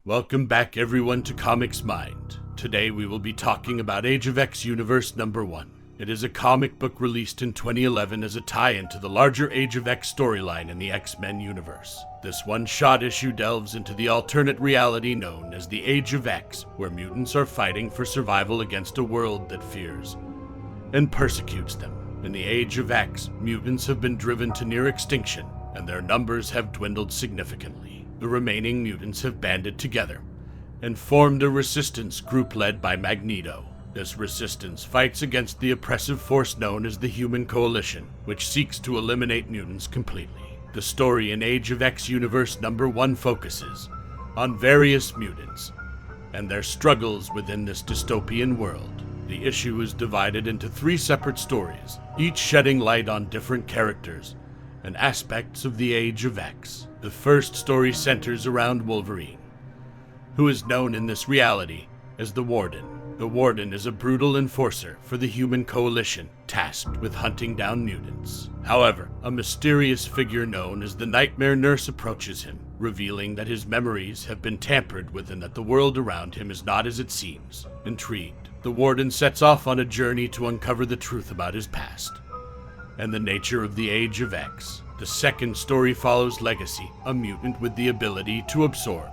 Welcome back everyone to Comics Mind. Today we will be talking about Age of X Universe number 1. It is a comic book released in 2011 as a tie-in to the larger Age of X storyline in the X-Men universe. This one-shot issue delves into the alternate reality known as the Age of X, where mutants are fighting for survival against a world that fears and persecutes them. In the Age of X, mutants have been driven to near extinction, and their numbers have dwindled significantly. The remaining mutants have banded together and formed a resistance group led by Magneto. This resistance fights against the oppressive force known as the Human Coalition, which seeks to eliminate mutants completely. The story in Age of X Universe number 1 focuses on various mutants and their struggles within this dystopian world. The issue is divided into 3 separate stories, each shedding light on different characters and aspects of the Age of X. The first story centers around Wolverine, who is known in this reality as the Warden. The Warden is a brutal enforcer for the Human Coalition, tasked with hunting down mutants. However, a mysterious figure known as the Nightmare Nurse approaches him, revealing that his memories have been tampered with and that the world around him is not as it seems. Intrigued, the Warden sets off on a journey to uncover the truth about his past and the nature of the Age of X. The second story follows Legacy, a mutant with the ability to absorb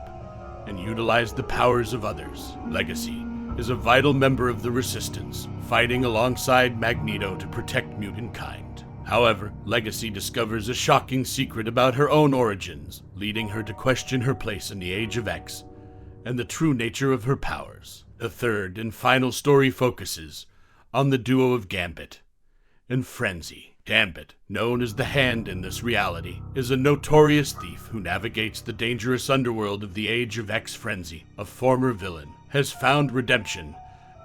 and utilize the powers of others. Legacy is a vital member of the Resistance, fighting alongside Magneto to protect mutant kind. However, Legacy discovers a shocking secret about her own origins, leading her to question her place in the Age of X and the true nature of her powers. The third and final story focuses on the duo of Gambit and Frenzy. Gambit, known as the Hand in this reality, is a notorious thief who navigates the dangerous underworld of the Age of X. Frenzy, a former villain, has found redemption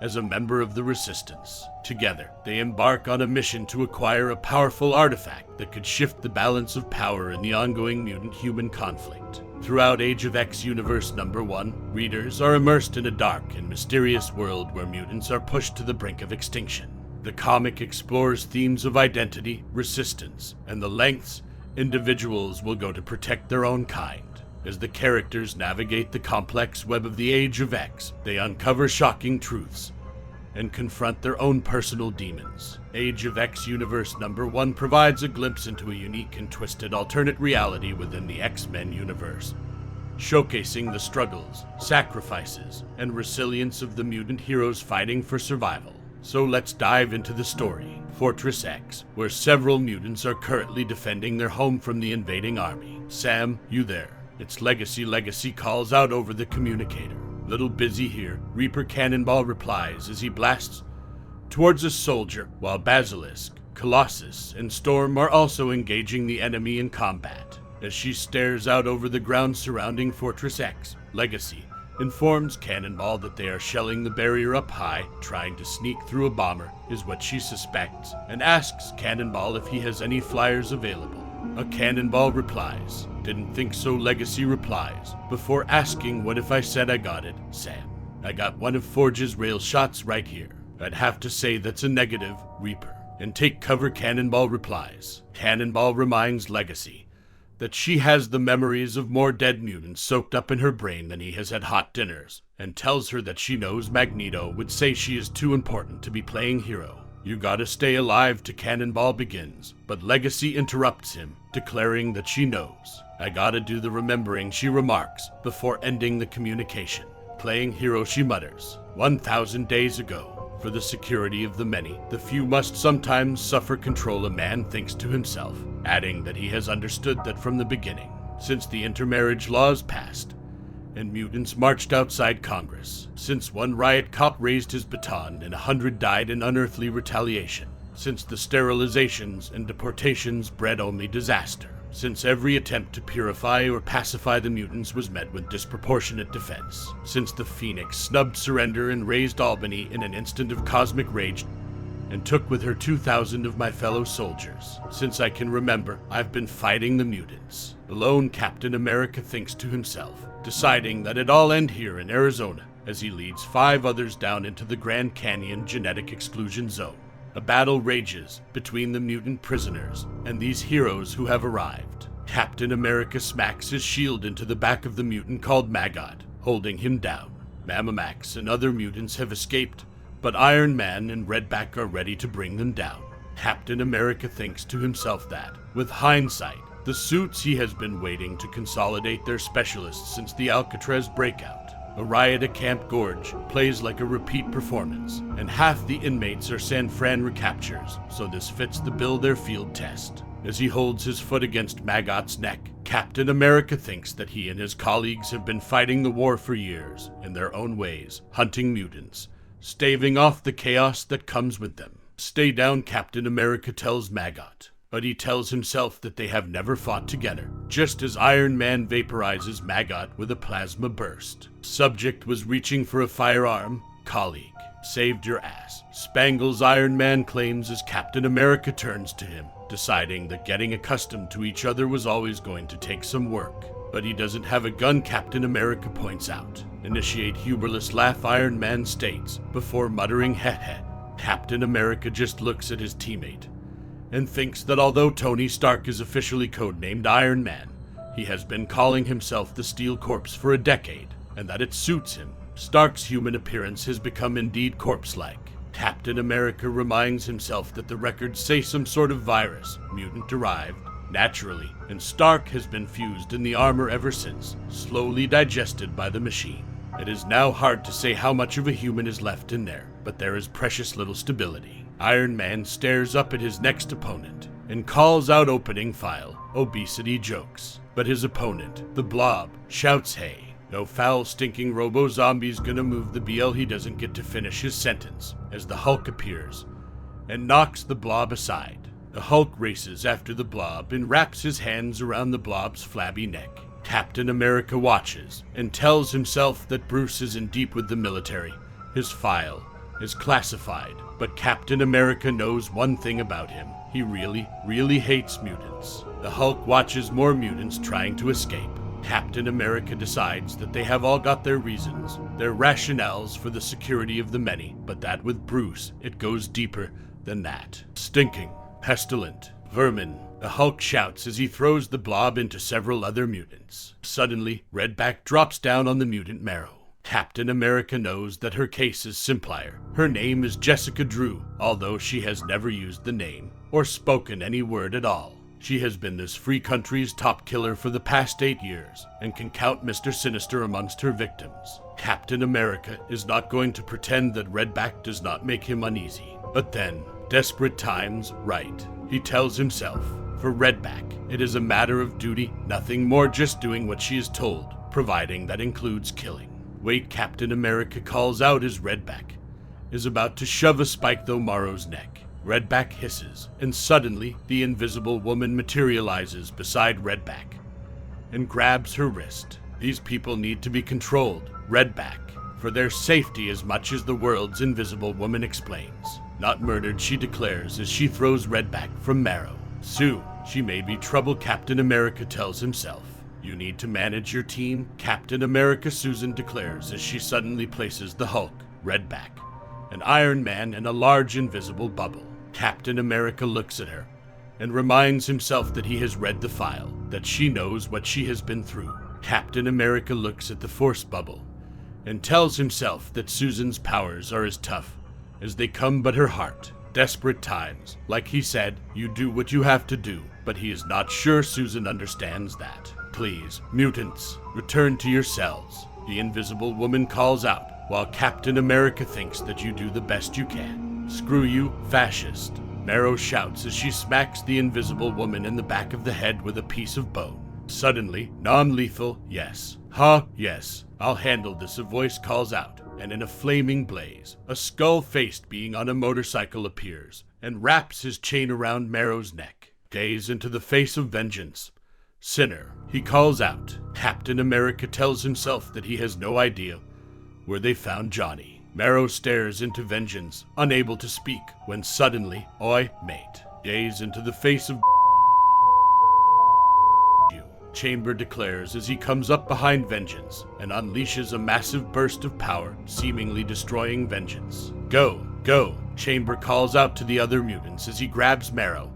as a member of the Resistance. Together, they embark on a mission to acquire a powerful artifact that could shift the balance of power in the ongoing mutant-human conflict. Throughout Age of X Universe number 1, readers are immersed in a dark and mysterious world where mutants are pushed to the brink of extinction. The comic explores themes of identity, resistance, and the lengths individuals will go to protect their own kind. As the characters navigate the complex web of the Age of X, they uncover shocking truths and confront their own personal demons. Age of X Universe number 1 provides a glimpse into a unique and twisted alternate reality within the X-Men universe, showcasing the struggles, sacrifices, and resilience of the mutant heroes fighting for survival. So let's dive into the story. Fortress X, where several mutants are currently defending their home from the invading army. Sam, you there? It's Legacy calls out over the communicator. Little busy here, Reaper Cannonball replies as he blasts towards a soldier, while Basilisk, Colossus, and Storm are also engaging the enemy in combat. As she stares out over the ground surrounding Fortress X, Legacy informs Cannonball that they are shelling the barrier up high. Trying to sneak through a bomber is what she suspects, and asks Cannonball if he has any flyers available. A Cannonball replies, "Didn't think so." Legacy replies, before asking, "What if I said I got it, Sam? I got one of Forge's rail shots right here." "I'd have to say that's a negative, Reaper." "And take cover," Cannonball replies. Cannonball reminds Legacy that she has the memories of more dead mutants soaked up in her brain than he has had hot dinners, and tells her that she knows Magneto would say she is too important to be playing hero. "You gotta stay alive," to Cannonball begins, but Legacy interrupts him, declaring that she knows. "I gotta do the remembering," she remarks, before ending the communication. "Playing hero," she mutters. 1,000 days ago. For the security of the many, the few must sometimes suffer control, a man thinks to himself, adding that he has understood that from the beginning, since the intermarriage laws passed and mutants marched outside Congress, since one riot cop raised his baton and 100 died in unearthly retaliation, since the sterilizations and deportations bred only disaster, since every attempt to purify or pacify the mutants was met with disproportionate defense, since the Phoenix snubbed surrender and razed Albany in an instant of cosmic rage and took with her 2,000 of my fellow soldiers. Since I can remember, I've been fighting the mutants. The lone Captain America thinks to himself, deciding that it all end here in Arizona, as he leads 5 others down into the Grand Canyon genetic exclusion zone. A battle rages between the mutant prisoners and these heroes who have arrived. Captain America smacks his shield into the back of the mutant called Maggot, holding him down. Mama Max and other mutants have escaped, but Iron Man and Redback are ready to bring them down. Captain America thinks to himself that, with hindsight, the suits he has been waiting to consolidate their specialists since the Alcatraz breakout. A riot at Camp Gorge plays like a repeat performance, and half the inmates are San Fran recaptures, so this fits the bill their field test. As he holds his foot against Maggot's neck, Captain America thinks that he and his colleagues have been fighting the war for years, in their own ways, hunting mutants, staving off the chaos that comes with them. Stay down, Captain America tells Maggot, but he tells himself that they have never fought together, just as Iron Man vaporizes Maggot with a plasma burst. Subject was reaching for a firearm. Colleague, saved your ass, Spangles Iron Man claims as Captain America turns to him, deciding that getting accustomed to each other was always going to take some work. But he doesn't have a gun, Captain America points out. Initiate humorless laugh, Iron Man states, before muttering heh. Captain America just looks at his teammate and thinks that although Tony Stark is officially codenamed Iron Man, he has been calling himself the Steel Corpse for a decade, and that it suits him. Stark's human appearance has become indeed corpse-like. Captain America reminds himself that the records say some sort of virus, mutant-derived, naturally, and Stark has been fused in the armor ever since, slowly digested by the machine. It is now hard to say how much of a human is left in there, but there is precious little stability. Iron Man stares up at his next opponent and calls out opening file, obesity jokes. But his opponent, the Blob, shouts hey. No foul stinking robo-zombie's gonna move the BL. He doesn't get to finish his sentence as the Hulk appears and knocks the Blob aside. The Hulk races after the Blob and wraps his hands around the Blob's flabby neck. Captain America watches and tells himself that Bruce isn't deep with the military. His file is classified, but Captain America knows one thing about him. He really hates mutants. The Hulk watches more mutants trying to escape. Captain America decides that they have all got their reasons, their rationales for the security of the many, but that with Bruce, it goes deeper than that. Stinking, pestilent, vermin, the Hulk shouts as he throws the Blob into several other mutants. Suddenly, Redback drops down on the mutant Marrow. Captain America knows that her case is simpler. Her name is Jessica Drew, although she has never used the name or spoken any word at all. She has been this free country's top killer for the past 8 years and can count Mr. Sinister amongst her victims. Captain America is not going to pretend that Redback does not make him uneasy. But then, desperate times, right, he tells himself. For Redback, it is a matter of duty, nothing more, just doing what she is told, providing that includes killing. Wait, Captain America calls out as Redback is about to shove a spike through Morrow's neck. Redback hisses, and suddenly the Invisible Woman materializes beside Redback and grabs her wrist. These people need to be controlled, Redback, for their safety as much as the world's Invisible Woman explains. Not murdered, she declares as she throws Redback from Marrow. Soon, she may be trouble, Captain America tells himself. You need to manage your team, Captain America, Susan declares as she suddenly places the Hulk, Redback, and Iron Man in a large invisible bubble. Captain America looks at her and reminds himself that he has read the file, that she knows what she has been through. Captain America looks at the force bubble and tells himself that Susan's powers are as tough as they come, but her heart. Desperate times. Like he said, you do what you have to do, but he is not sure Susan understands that. Please, mutants, return to your cells, the Invisible Woman calls out, while Captain America thinks that you do the best you can. Screw you, fascist, Marrow shouts as she smacks the Invisible Woman in the back of the head with a piece of bone. Suddenly, non-lethal, yes. Yes, I'll handle this, a voice calls out, and in a flaming blaze, a skull-faced being on a motorcycle appears and wraps his chain around Marrow's neck. Gaze into the face of vengeance. Sinner, he calls out. Captain America tells himself that he has no idea where they found Johnny. Marrow stares into vengeance, unable to speak, when suddenly, oi, mate. Gaze into the face of you. Chamber declares as he comes up behind Vengeance and unleashes a massive burst of power, seemingly destroying Vengeance. Go, Chamber calls out to the other mutants as he grabs Marrow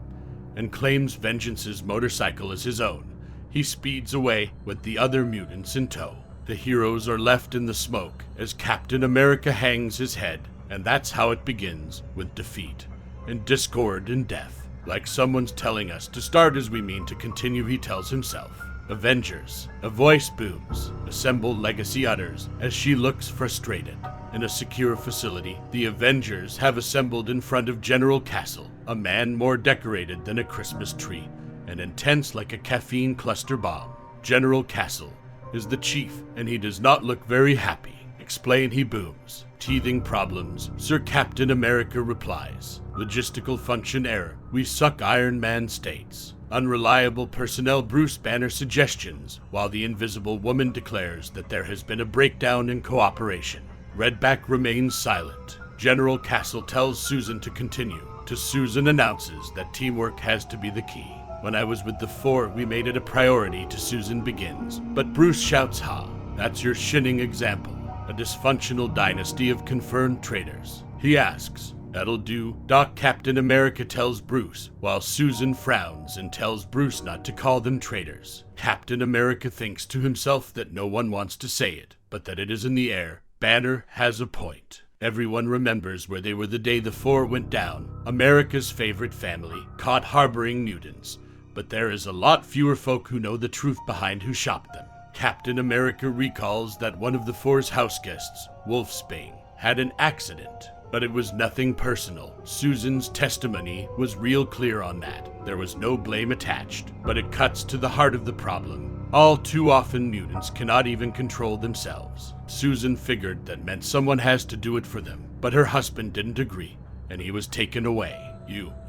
and claims Vengeance's motorcycle as his own. He speeds away with the other mutants in tow. The heroes are left in the smoke as Captain America hangs his head, and that's how it begins, with defeat and discord and death. Like someone's telling us to start as we mean to continue, he tells himself. Avengers. A voice booms. Assemble, Legacy utters as she looks frustrated. In a secure facility, the Avengers have assembled in front of General Castle, a man more decorated than a Christmas tree and intense like a caffeine cluster bomb. General Castle is the chief, and he does not look very happy. Explain, he booms. Teething problems, Sir Captain America replies. Logistical function error, we suck, Iron Man states. Unreliable personnel, Bruce Banner suggestions, while the Invisible Woman declares that there has been a breakdown in cooperation. Redback remains silent. General Castle tells Susan to continue. To Susan announces that teamwork has to be the key. When I was with the Four, we made it a priority, to Susan begins. But Bruce shouts, ha, that's your shinning example. A dysfunctional dynasty of confirmed traitors. He asks, that'll do, Doc. Captain America tells Bruce, while Susan frowns and tells Bruce not to call them traitors. Captain America thinks to himself that no one wants to say it, but that it is in the air. Banner has a point. Everyone remembers where they were the day the Four went down. America's favorite family, caught harboring mutants. But there is a lot fewer folk who know the truth behind who shopped them. Captain America recalls that one of the Four's house guests, Wolfsbane, had an accident, but it was nothing personal. Susan's testimony was real clear on that. There was no blame attached, but it cuts to the heart of the problem. All too often, mutants cannot even control themselves. Susan figured that meant someone has to do it for them, but her husband didn't agree, and he was taken away.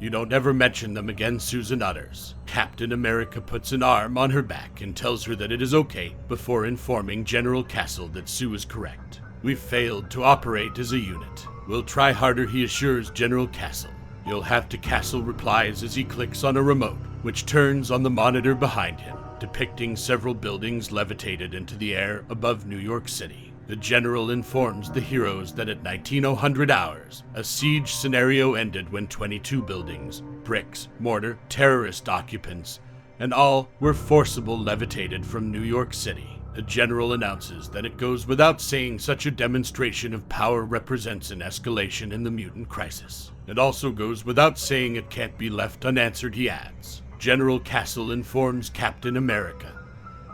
You don't ever mention them again, Susan utters. Captain America puts an arm on her back and tells her that it is okay, before informing General Castle that Sue is correct. We've failed to operate as a unit. We'll try harder, he assures General Castle. You'll have to, Castle replies as he clicks on a remote, which turns on the monitor behind him, depicting several buildings levitated into the air above New York City. The general informs the heroes that at 1900 hours, a siege scenario ended when 22 buildings, bricks, mortar, terrorist occupants, and all were forcible levitated from New York City. The general announces that it goes without saying such a demonstration of power represents an escalation in the mutant crisis. It also goes without saying it can't be left unanswered, he adds. General Castle informs Captain America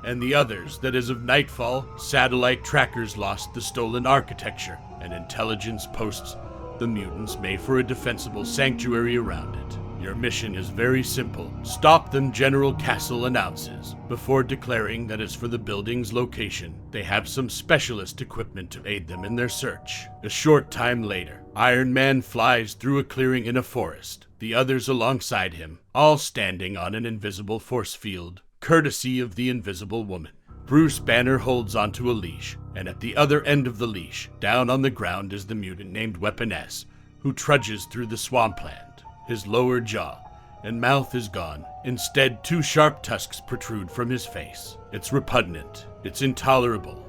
and the others that as of nightfall, satellite trackers lost the stolen architecture, and intelligence posts the mutants made for a defensible sanctuary around it. Your mission is very simple. Stop them, General Castle announces, before declaring that as for the building's location, they have some specialist equipment to aid them in their search. A short time later, Iron Man flies through a clearing in a forest, the others alongside him, all standing on an invisible force field, courtesy of the Invisible Woman. Bruce Banner holds onto a leash, and at the other end of the leash, down on the ground, is the mutant named Weapon S, who trudges through the swampland. His lower jaw and mouth is gone. Instead, two sharp tusks protrude from his face. It's repugnant. It's intolerable.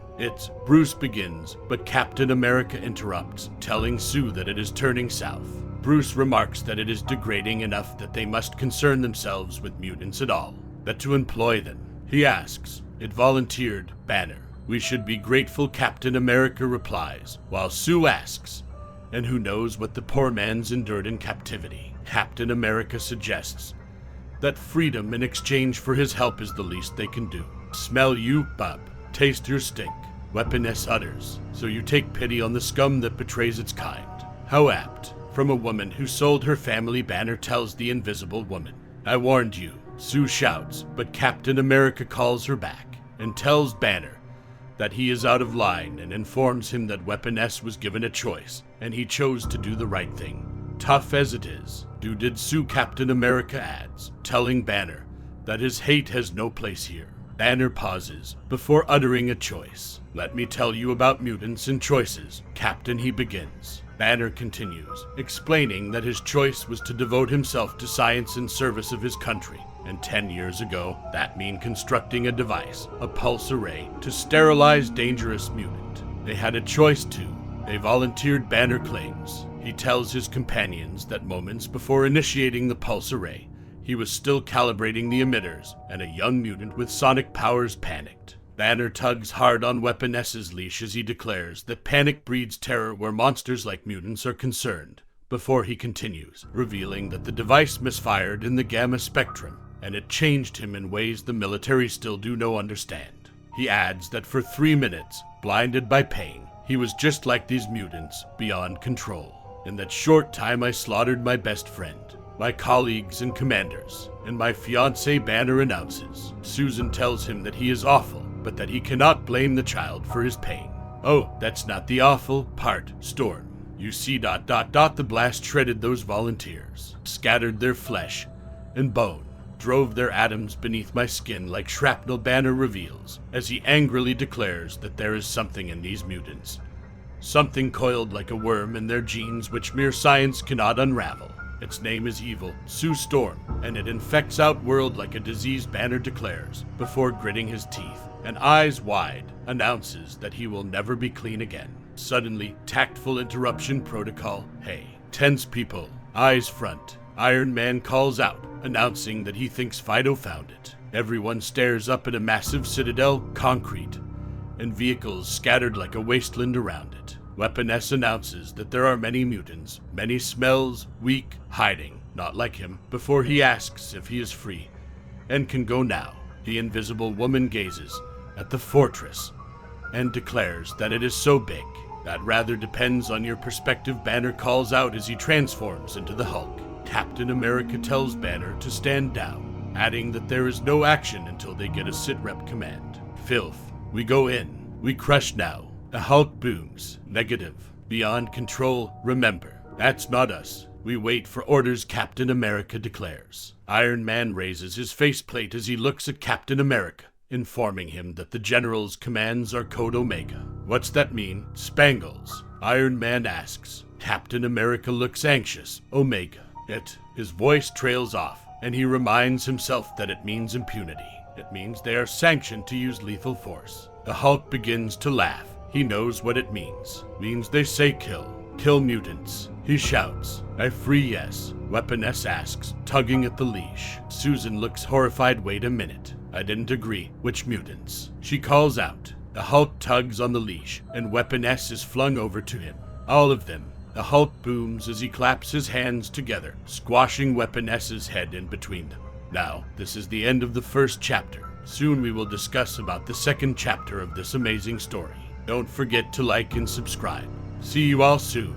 Bruce begins, but Captain America interrupts, telling Sue that it is turning south. Bruce remarks that it is degrading enough that they must concern themselves with mutants at all. That to employ them, he asks. It volunteered, Banner. We should be grateful, Captain America replies, while Sue asks, and who knows what the poor man's endured in captivity. Captain America suggests that freedom in exchange for his help is the least they can do. Smell you, bub. Taste your stink. Weapon S utters. So you take pity on the scum that betrays its kind. How apt. From a woman who sold her family, Banner tells the Invisible Woman. I warned you. Sue shouts, but Captain America calls her back and tells Banner that he is out of line and informs him that Weapon S was given a choice, and he chose to do the right thing. Tough as it is, did Sue, Captain America adds, telling Banner that his hate has no place here. Banner pauses before uttering a choice. Let me tell you about mutants and choices, Captain, he begins. Banner continues, explaining that his choice was to devote himself to science in service of his country. And 10 years ago, that meant constructing a device, a pulse array, to sterilize dangerous mutant. They had a choice too. They volunteered, Banner claims. He tells his companions that moments before initiating the pulse array, he was still calibrating the emitters, and a young mutant with sonic powers panicked. Banner tugs hard on Weapon S's leash as he declares that panic breeds terror where monsters like mutants are concerned, before he continues, revealing that the device misfired in the gamma spectrum, and it changed him in ways the military still do no understand. He adds that for 3 minutes, blinded by pain, he was just like these mutants, beyond control. In that short time I slaughtered my best friend, my colleagues and commanders, and my fiancée. Banner announces. Susan tells him that he is awful, but that he cannot blame the child for his pain. Oh, that's not the awful part, Storm. You see ... The blast shredded those volunteers, scattered their flesh and bone, drove their atoms beneath my skin like shrapnel. Banner reveals, as he angrily declares that there is something in these mutants. Something coiled like a worm in their genes which mere science cannot unravel. Its name is evil, Sue Storm, and it infects Outworld like a disease. Banner declares, before gritting his teeth and eyes wide, announces that he will never be clean again. Suddenly, tactful interruption protocol. Hey, tense people, eyes front. Iron Man calls out, announcing that he thinks Fido found it. Everyone stares up at a massive citadel, concrete, and vehicles scattered like a wasteland around it. Weapon S announces that there are many mutants, many smells, weak, hiding, not like him, before he asks if he is free and can go now. The Invisible Woman gazes at the fortress and declares that it is so big that rather depends on your perspective. Banner calls out as he transforms into the Hulk. Captain America tells Banner to stand down, adding that there is no action until they get a sitrep command. Filth. We go in. We crush now. The Hulk booms. Negative. Beyond control. Remember, that's not us. We wait for orders, Captain America declares. Iron Man raises his faceplate as he looks at Captain America, informing him that the General's commands are Code Omega. What's that mean? Spangles. Iron Man asks. Captain America looks anxious. Omega. His voice trails off, and he reminds himself that it means impunity. It means they are sanctioned to use lethal force. The Hulk begins to laugh. He knows what it means. Means they say kill. Kill mutants. He shouts, I free yes. Weapon S asks, tugging at the leash. Susan looks horrified. Wait a minute. I didn't agree. Which mutants? She calls out. The Hulk tugs on the leash, and Weapon S is flung over to him. All of them. The Hulk booms as he claps his hands together, squashing Weapon S's head in between them. Now, this is the end of the first chapter. Soon we will discuss about the second chapter of this amazing story. Don't forget to like and subscribe. See you all soon.